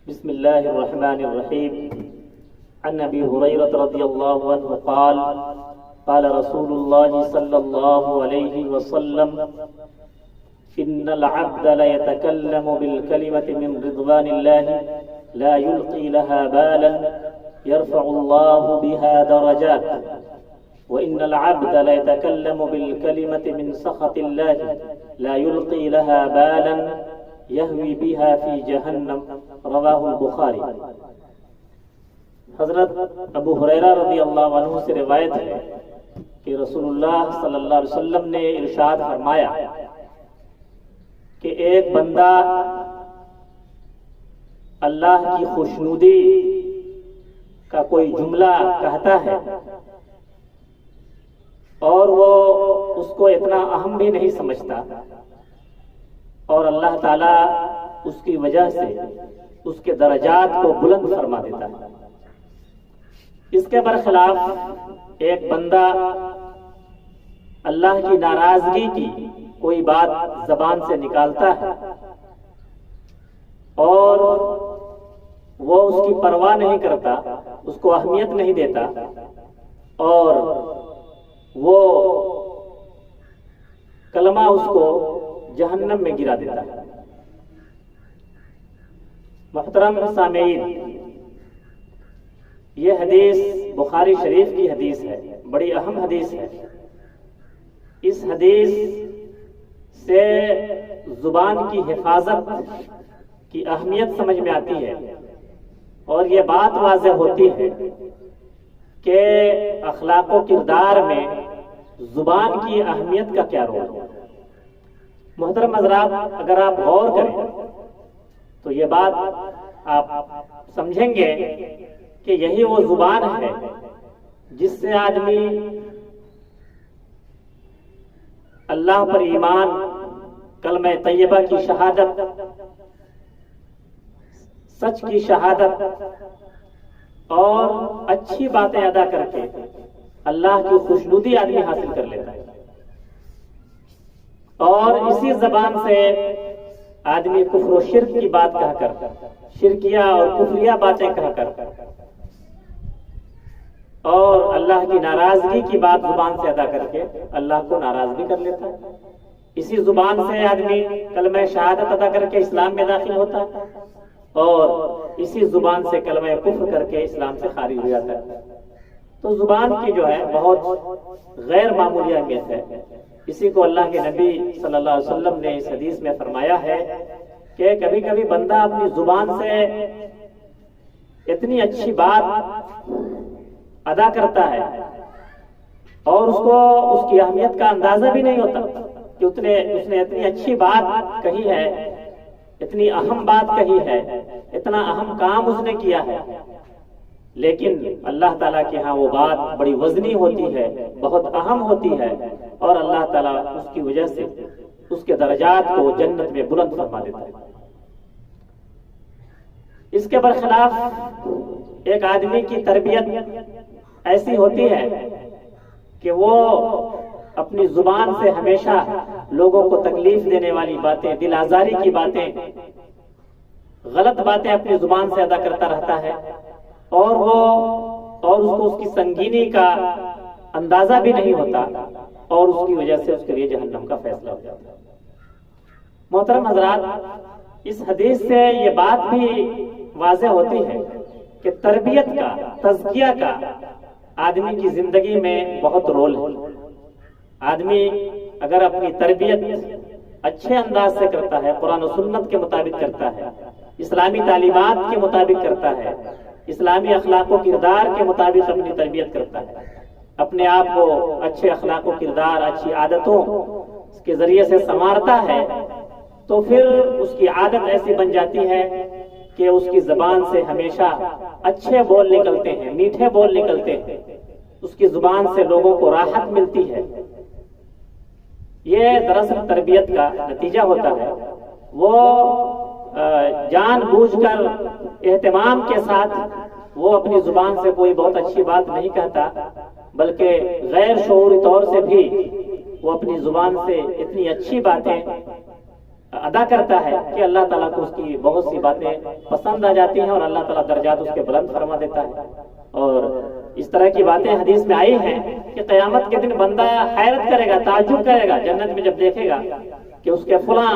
بسم الله الرحمن الرحيم. عن أبي هريرة رضي الله عنه قال قال رسول الله صلى الله عليه وسلم إن العبد ليتكلم بالكلمة من رضوان الله لا يلقي لها بالا يرفع الله بها درجات وإن العبد ليتكلم بالكلمة من سخط الله لا يلقي لها بالا يهوي بها في جهنم رواہ البخاری. حضرت ابو ہریرہ رضی اللہ عنہ سے روایت ہے کہ رسول اللہ صلی اللہ علیہ وسلم نے ارشاد فرمایا کہ ایک بندہ اللہ کی خوشنودی کا کوئی جملہ کہتا ہے اور وہ اس کو اتنا اہم بھی نہیں سمجھتا اور اللہ تعالیٰ اس کی وجہ سے اس کے درجات کو بلند فرما دیتا ہے. اس کے برخلاف ایک بندہ اللہ کی ناراضگی کی کوئی بات زبان سے نکالتا ہے اور وہ اس کی پرواہ نہیں کرتا، اس کو اہمیت نہیں دیتا اور وہ کلمہ اس کو جہنم میں گرا دیتا ہے. محترم سامعین، یہ حدیث بخاری شریف کی حدیث ہے، بڑی اہم حدیث ہے. اس حدیث سے زبان کی حفاظت کی اہمیت سمجھ میں آتی ہے اور یہ بات واضح ہوتی ہے کہ اخلاق و کردار میں زبان کی اہمیت کا کیا رول ہے. محترم حضرات، اگر آپ غور کریں تو یہ بات آپ سمجھیں گے کہ یہی وہ زبان ہے جس سے آدمی اللہ پر ایمان، کلمہ طیبہ کی شہادت، سچ کی شہادت اور اچھی باتیں ادا کر کے اللہ کی خوشنودی آدمی حاصل کر لیتا ہے. اور اسی زبان سے آدمی کفر و شرک کی بات کہہ کر، شرکیہ اور کفریہ باتیں کہہ کر اور اللہ کی ناراضگی کی بات زبان سے ادا کر کے اللہ کو ناراض بھی کر لیتا ہے. اسی زبان سے آدمی کلمہ شہادت ادا کر کے اسلام میں داخل ہوتا ہے اور اسی زبان سے کلمہ کفر کر کے اسلام سے خارج ہو جاتا ہے. تو زبان کی جو ہے بہت غیر معمولی اہمیت ہے. اسی کو اللہ کے نبی صلی اللہ علیہ وسلم نے اس حدیث میں فرمایا ہے کہ کبھی کبھی بندہ اپنی زبان سے اتنی اچھی بات ادا کرتا ہے اور اس کو اس کی اہمیت کا اندازہ بھی نہیں ہوتا کہ اس نے اتنی اچھی بات کہی ہے، اتنی اہم بات کہی ہے، اتنا اہم کام اس نے کیا ہے، لیکن اللہ تعالیٰ کے ہاں وہ بات بڑی وزنی ہوتی ہے، بہت اہم ہوتی ہے اور اللہ تعالیٰ اس کی وجہ سے اس کے درجات کو جنت میں بلند فرما دیتا ہے. اس کے برخلاف ایک آدمی کی تربیت ایسی ہوتی ہے کہ وہ اپنی زبان سے ہمیشہ لوگوں کو تکلیف دینے والی باتیں، دل آزاری کی باتیں، غلط باتیں اپنی زبان سے ادا کرتا رہتا ہے اور اس کو اس کی سنگینی کا اندازہ بھی نہیں ہوتا اور اس کی وجہ سے اس کے لیے جہنم کا فیصلہ ہو جاتا ہے. محترم حضرات، اس حدیث سے یہ بات بھی واضح ہوتی ہے کہ تربیت کا، تزکیہ کا آدمی کی زندگی میں بہت رول ہے. آدمی اگر اپنی تربیت اچھے انداز سے کرتا ہے، قرآن و سنت کے مطابق کرتا ہے، اسلامی تعلیمات کے مطابق کرتا ہے، اسلامی اخلاق و کردار کے مطابق اپنی تربیت کرتا ہے، اپنے آپ کو اچھے اخلاق و کردار، اچھی عادتوں کے ذریعے سے سنوارتا ہے، تو پھر اس کی عادت ایسی بن جاتی ہے کہ اس کی زبان سے ہمیشہ اچھے بول نکلتے ہیں، میٹھے بول نکلتے ہیں، اس کی زبان سے لوگوں کو راحت ملتی ہے. یہ دراصل تربیت کا نتیجہ ہوتا ہے. وہ جان بوجھ کر اہتمام کے ساتھ وہ اپنی زبان سے کوئی بہت اچھی بات نہیں کہتا، بلکہ غیر شعوری طور سے بھی وہ اپنی زبان سے اتنی اچھی باتیں ادا کرتا ہے کہ اللہ تعالیٰ کو اس کی بہت سی باتیں پسند آ جاتی ہیں اور اللہ تعالیٰ درجات اس کے بلند فرما دیتا ہے. اور اس طرح کی باتیں حدیث میں آئی ہیں کہ قیامت کے دن بندہ حیرت کرے گا، تعجب کرے گا جنت میں جب دیکھے گا کہ اس کے فلاں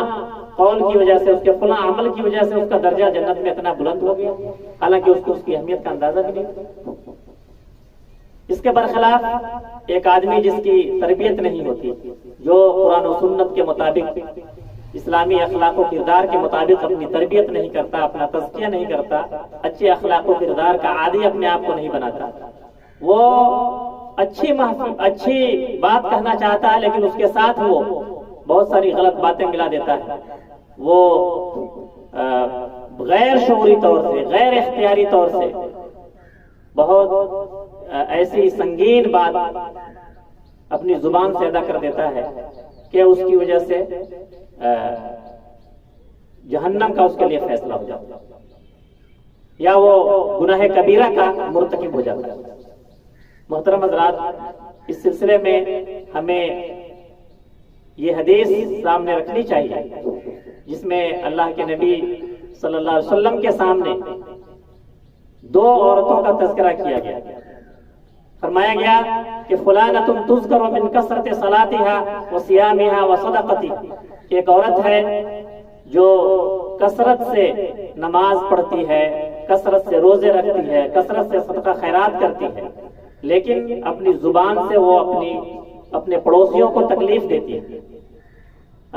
قول کی وجہ سے، اس کے فلاں عمل کی وجہ سے اس کا درجہ جنت میں اتنا بلند ہو گیا، حالانکہ اس کو اس کی اہمیت کا اندازہ بھی نہیں. اس کے برخلاف ایک آدمی جس کی تربیت نہیں ہوتی، جو قرآن و سنت کے مطابق، اسلامی اخلاق و کردار کے مطابق اپنی تربیت نہیں کرتا، اپنا تزکیہ نہیں کرتا، اچھے اخلاق و کردار کا عادی اپنے آپ کو نہیں بناتا، وہ اچھی بات کہنا چاہتا ہے لیکن اس کے ساتھ وہ بہت ساری غلط باتیں ملا دیتا ہے. وہ غیر شعوری طور سے، غیر اختیاری طور سے بہت ایسی سنگین بات اپنی زبان سے ادا کر دیتا ہے کہ اس کی وجہ سے جہنم کا اس کے لیے فیصلہ ہو جاتا ہے، یا وہ گناہ کبیرہ کا مرتکب ہو جاتا ہے. محترم حضرات، اس سلسلے میں ہمیں یہ حدیث سامنے رکھنی چاہیے جس میں اللہ کے نبی صلی اللہ علیہ وسلم کے سامنے دو عورتوں کا تذکرہ کیا گیا. فرمایا گیا کہ فلانۃ تذکر من کثرت صلاتها وصيامها وصدقتها، ایک عورت ہے جو کثرت سے نماز پڑھتی ہے، کثرت سے روزے رکھتی ہے، کثرت سے صدقہ خیرات کرتی ہے، لیکن اپنی زبان سے وہ اپنے پڑوسیوں کو تکلیف دیتی ہے.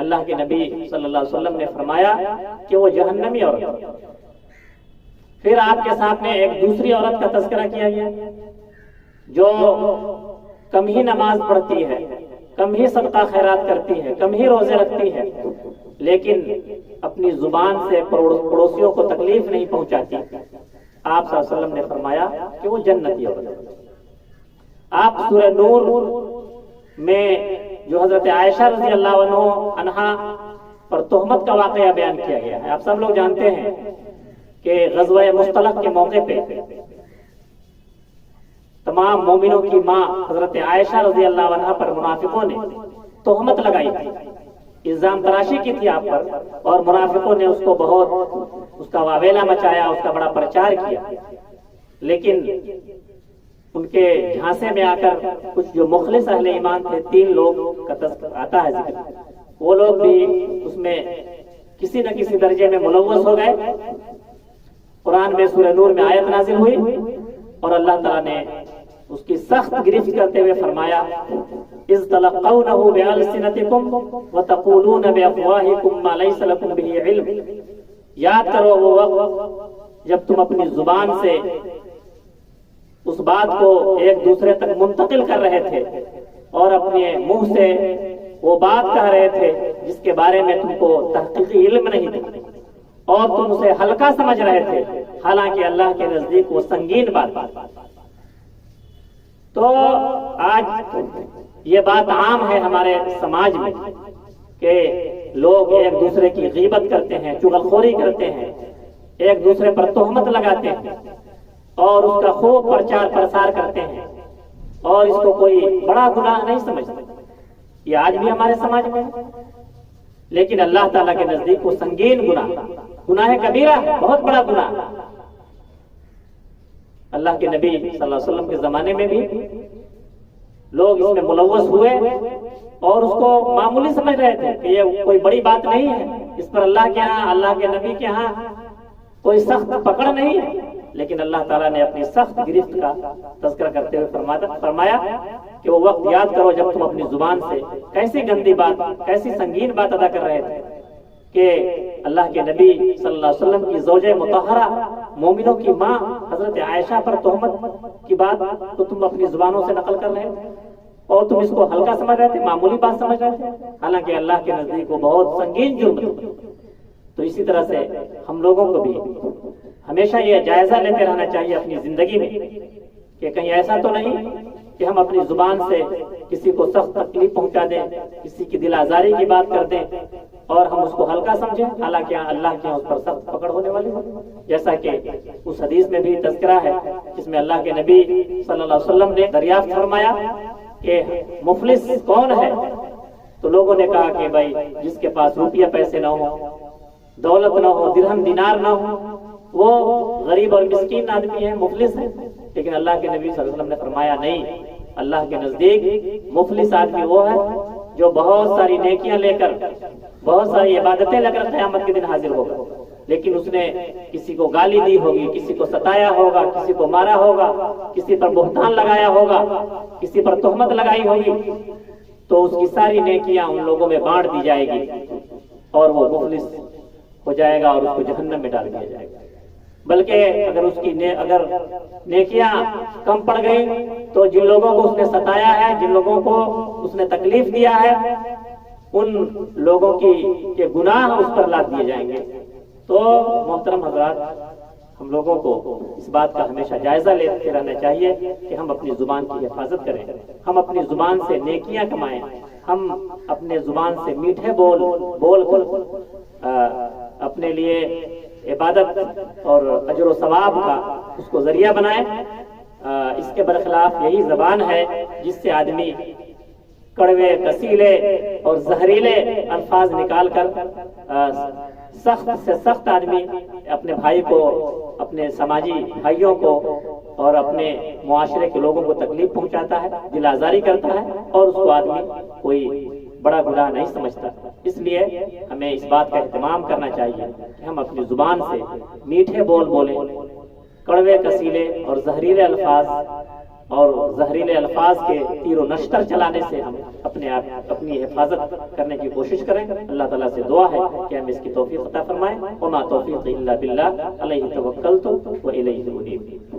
اللہ کے نبی صلی اللہ علیہ وسلم نے فرمایا کہ وہ جہنمی عورت. پھر آپ کے سامنے ایک دوسری عورت کا تذکرہ کیا گیا جو کم ہی نماز پڑھتی ہے، کم ہی صدقہ خیرات کرتی ہے، کم ہی روزے رکھتی ہے، لیکن اپنی زبان سے پڑوسیوں کو تکلیف نہیں پہنچاتی. آپ صلی اللہ علیہ وسلم نے فرمایا کہ وہ جنتی عورت ہے. آپ سورہ نور میں جو حضرت عائشہ رضی اللہ عنہا پر تہمت کا واقعہ بیان کیا گیا ہے، آپ سب لوگ جانتے ہیں کہ غزوہ مصطلق کے موقع پہ تمام مومنوں کی ماں حضرت عائشہ رضی اللہ عنہا پر منافقوں نے تہمت لگائی تھی، الزام تراشی کی تھی آپ پر، اور منافقوں نے اس کو بہت اس کا واویلا مچایا، اس کا بڑا پرچار کیا. لیکن ان کے جھانسے میں آ کر کچھ جو مخلص اہل ایمان تھے، 3 لوگ کا تذکر آتا ہے ذکر، وہ لوگ بھی اس میں کسی نہ کسی درجے میں ملوث ہو گئے. قرآن میں سورہ نور میں آیت نازل ہوئی اور اللہ تعالیٰ نے اس کی سخت گرفت کرتے ہوئے فرمایا اذ تلقونه بألسنتكم وتقولون بأفواهكم ما ليس لكم به علم. یاد کرو وہ وقت جب تم اپنی زبان سے اس بات کو ایک دوسرے تک منتقل کر رہے تھے اور اپنے منہ سے وہ بات کہہ رہے تھے جس کے بارے میں تم کو تحقیقی علم نہیں تھا اور تم اسے ہلکا سمجھ رہے تھے، حالانکہ اللہ کے نزدیک وہ سنگین بات. تو آج یہ بات عام ہے ہمارے سماج میں کہ لوگ ایک دوسرے کی غیبت کرتے ہیں، چغلخوری کرتے ہیں، ایک دوسرے پر تہمت لگاتے ہیں اور اس کا خوب پرچار پرسار کرتے ہیں اور اس کو کوئی بڑا گناہ نہیں سمجھتے. یہ آج بھی ہمارے سماج میں ہے، لیکن اللہ تعالیٰ کے نزدیک وہ سنگین گناہ کبیرہ ہے، بہت بڑا گناہ. اللہ کے نبی صلی اللہ علیہ وسلم کے زمانے میں بھی لوگ اس میں ملوث ہوئے اور اس کو معمولی سمجھ رہے تھے کہ یہ کوئی بڑی بات نہیں ہے، اس پر اللہ کے ہاں، اللہ کے نبی کے ہاں کوئی سخت پکڑ نہیں ہے. لیکن اللہ تعالیٰ نے اپنی سخت گرفت کا تذکرہ کرتے ہوئے فرمایا کہ وہ وقت یاد کرو جب تم اپنی زبان سے کیسی گندی بات، کیسی سنگین بات ادا کر رہے تھے کہ اللہ کے نبی صلی اللہ علیہ وسلم کی زوجہ مطہرہ، مومنوں کی ماں حضرت عائشہ پر تہمت کی بات تو تم اپنی زبانوں سے نقل کر رہے تھے اور تم اس کو ہلکا سمجھ رہے تھے، معمولی بات سمجھ رہے تھے، حالانکہ اللہ کے نزدیک وہ بہت سنگین جرم ہے. تو اسی طرح سے ہم لوگوں کو بھی ہمیشہ یہ جائزہ لیتے رہنا چاہیے اپنی زندگی میں کہ کہیں ایسا تو نہیں کہ ہم اپنی زبان سے کسی کو سخت تکلیف پہنچا دیں، کسی کی دل آزاری کی بات کر دیں اور ہم اس کو ہلکا سمجھیں، حالانکہ اللہ کے اس پر سخت پکڑ ہونے والی ہے. جیسا کہ اس حدیث میں بھی تذکرہ ہے جس میں اللہ کے نبی صلی اللہ علیہ وسلم نے دریافت فرمایا کہ مفلس کون ہے؟ تو لوگوں نے کہا کہ بھائی جس کے پاس روپیہ پیسے نہ ہو، دولت نہ ہو، درہم دینار نہ ہو، وہ غریب اور مسکین آدمی ہے، مفلس ہے. لیکن اللہ کے نبی صلی اللہ علیہ وسلم نے فرمایا نہیں، اللہ کے نزدیک مفلس آدمی وہ ہے جو بہت ساری نیکیاں لے کر، بہت ساری عبادتیں لے کر قیامت کے دن حاضر ہوگا، لیکن اس نے کسی کو گالی دی ہوگی، کسی کو ستایا ہوگا، کسی کو مارا ہوگا، کسی پر بہتان لگایا ہوگا، کسی پر تہمت لگائی ہوگی، تو اس کی ساری نیکیاں ان لوگوں میں بانٹ دی جائے گی اور وہ مفلس ہو جائے گا اور اس کو جہنم میں ڈال دیا جائے گا. بلکہ اگر اس کی اگر نیکیاں کم پڑ گئی تو جن لوگوں کو اس نے ستایا ہے، جن لوگوں کو اس نے تکلیف دیا ہے، ان لوگوں کے گناہ اس پر لاد دیے جائیں گے. تو محترم حضرات، ہم لوگوں کو اس بات کا ہمیشہ جائزہ لیتے رہنا چاہیے کہ ہم اپنی زبان کی حفاظت کریں، ہم اپنی زبان سے نیکیاں کمائیں، ہم اپنے زبان سے میٹھے بول کر اپنے لیے عبادت اور اجر و ثواب کا اس کو ذریعہ بنائیں. اس کے برخلاف یہی زبان ہے جس سے آدمی کڑوے، کسیلے اور زہریلے الفاظ نکال کر سخت سے سخت آدمی اپنے بھائی کو، اپنے سماجی بھائیوں کو اور اپنے معاشرے کے لوگوں کو تکلیف پہنچاتا ہے، دل آزاری کرتا ہے، اور اس کو آدمی کوئی بڑا گناہ نہیں سمجھتا. اس لیے ہمیں اس بات کا اہتمام کرنا چاہیے کہ ہم اپنی زبان سے میٹھے بول بولیں، کڑوے، کسیلے اور زہریلے الفاظ کے تیر و نشتر چلانے سے ہم اپنی حفاظت کرنے کی کوشش کریں. اللہ تعالیٰ سے دعا ہے کہ ہم اس کی توفیق عطا فرمائیں. وما توفیق الا باللہ، علیہ توکلت و الیہ انیب.